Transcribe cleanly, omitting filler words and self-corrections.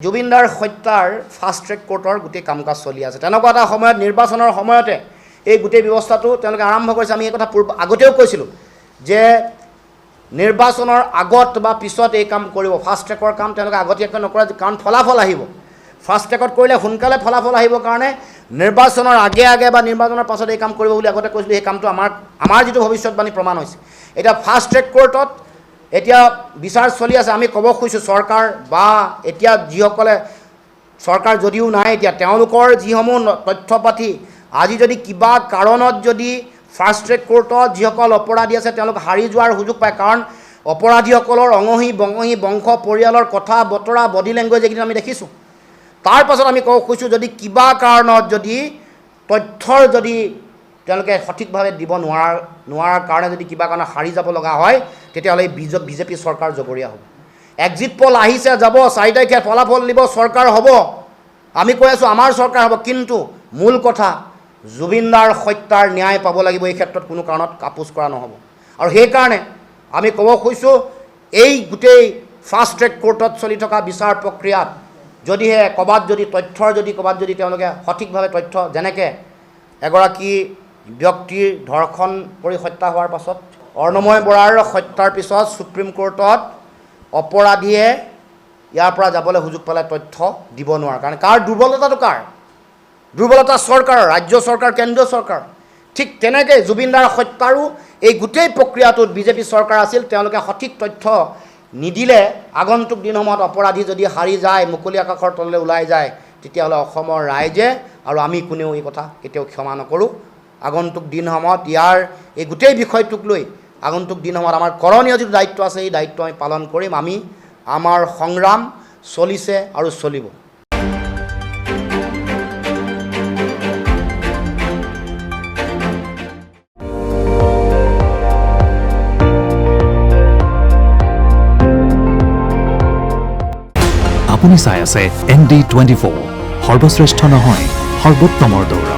জুবিনদাৰ হত্যাৰ fast track কোৰ্টৰ গোটেই কাম কাজ চলি আছে। তেনেকুৱা এটা সময়ত নিৰ্বাচনৰ সময়তে এই গোটেই ব্যৱস্থাটো তেওঁলোকে আৰম্ভ কৰিছে। আমি এই কথা আগতেও কৈছিলোঁ যে নিৰ্বাচনৰ আগত বা পিছত এই কাম কৰিব। ফাষ্ট ট্ৰেকৰ কাম তেওঁলোকে আগতীয়াকৈ নকৰে, কাৰণ ফলাফল আহিব। ফাষ্ট ট্ৰেকত কৰিলে সোনকালে ফলাফল আহিবৰ কাৰণে নিৰ্বাচনৰ আগে আগে বা নিৰ্বাচনৰ পাছত এই কাম কৰিব বুলি আগতে কৈছিলোঁ। এই কামটো আমাৰ যিটো ভৱিষ্যতবাণী প্ৰমাণ হৈছে। এতিয়া ফাষ্ট ট্ৰেক কোৰ্টত এতিয়া বিচাৰ চলি আছে। আমি ক'ব খুজিছোঁ চৰকাৰ বা এতিয়া যিসকলে চৰকাৰ যদিও নাই, এতিয়া তেওঁলোকৰ যিসমূহ তথ্য পাতি আজি যদি কিবা কাৰণত যদি ফাষ্ট ট্ৰেক কোৰ্টত যিসকল অপৰাধী আছে তেওঁলোক হাৰি যোৱাৰ সুযোগ পায়, কাৰণ অপৰাধীসকলৰ অঙহী বঙহী বংশ পৰিয়ালৰ কথা বতৰা বডি লেংগুৱেজ এইকেইটা আমি দেখিছোঁ। তাৰ পাছত আমি ক'ব খুজিছোঁ যদি কিবা কাৰণত যদি তথ্যৰ যদি তেওঁলোকে সঠিকভাৱে দিব নোৱাৰাৰ কাৰণে যদি কিবা কাৰণে হাৰি যাব লগা হয়, তেতিয়াহ'লে বিজেপি চৰকাৰ জগৰীয়া হ'ব। এক্সিট পল আহিছে যাব, 4 তাৰিখে ফলাফল দিব, চৰকাৰ হ'ব। আমি কৈ আছোঁ আমাৰ চৰকাৰ হ'ব, কিন্তু মূল কথা জুবিনদাৰ হত্যাৰ ন্যায় পাব লাগিব। এই ক্ষেত্ৰত কোনো কাৰণত আপোচ কৰা নহ'ব। আৰু সেইকাৰণে আমি ক'ব খুজিছোঁ এই গোটেই ফাষ্ট ট্ৰেক কোৰ্টত চলি থকা বিচাৰ প্ৰক্ৰিয়াত যদিহে ক'ৰবাত যদি তথ্যৰ ক'ৰবাত যদি তেওঁলোকে সঠিকভাৱে তথ্য, যেনেকৈ এগৰাকী ব্যক্তিৰ ধৰ্ষণ কৰি হত্যা হোৱাৰ পাছত অৰ্ণময় বৰাৰ হত্যাৰ পিছত সুপ্ৰিম কোৰ্টত অপৰাধীয়ে ইয়াৰ পৰা যাবলৈ সুযোগ পালে তথ্য দিব নোৱাৰে, কাৰণ কাৰ দুৰ্বলতাটো কাৰ? দুৰ্বলতা চৰকাৰৰ, ৰাজ্য চৰকাৰ, কেন্দ্ৰীয় চৰকাৰ। ঠিক তেনেকৈ জুবিনদাৰ হত্যাৰো এই গোটেই প্ৰক্ৰিয়াটোত বিজেপি চৰকাৰ আছিল। তেওঁলোকে সঠিক তথ্য নিদিলে আগন্তুক দিনসমূহত অপৰাধী যদি হাৰি যায়, মুকলি আকাশৰ তললৈ ওলাই যায়, তেতিয়াহ'লে অসমৰ ৰাইজে আৰু আমি কোনেও এই কথা কেতিয়াও ক্ষমা নকৰোঁ। আগন্তুক দিনসমূহত ইয়াৰ এই গোটেই বিষয়টোক লৈ আগন্তুক দিনসমূহত আমাৰ কৰণীয় যিটো দায়িত্ব আছে, এই দায়িত্ব আমি পালন কৰিম। আমাৰ সংগ্ৰাম চলিছে আৰু চলিব। আপুনি চাই আছে ND24, সৰ্বশ্ৰেষ্ঠ নহয় সৰ্বোত্তমৰ দৌৰ।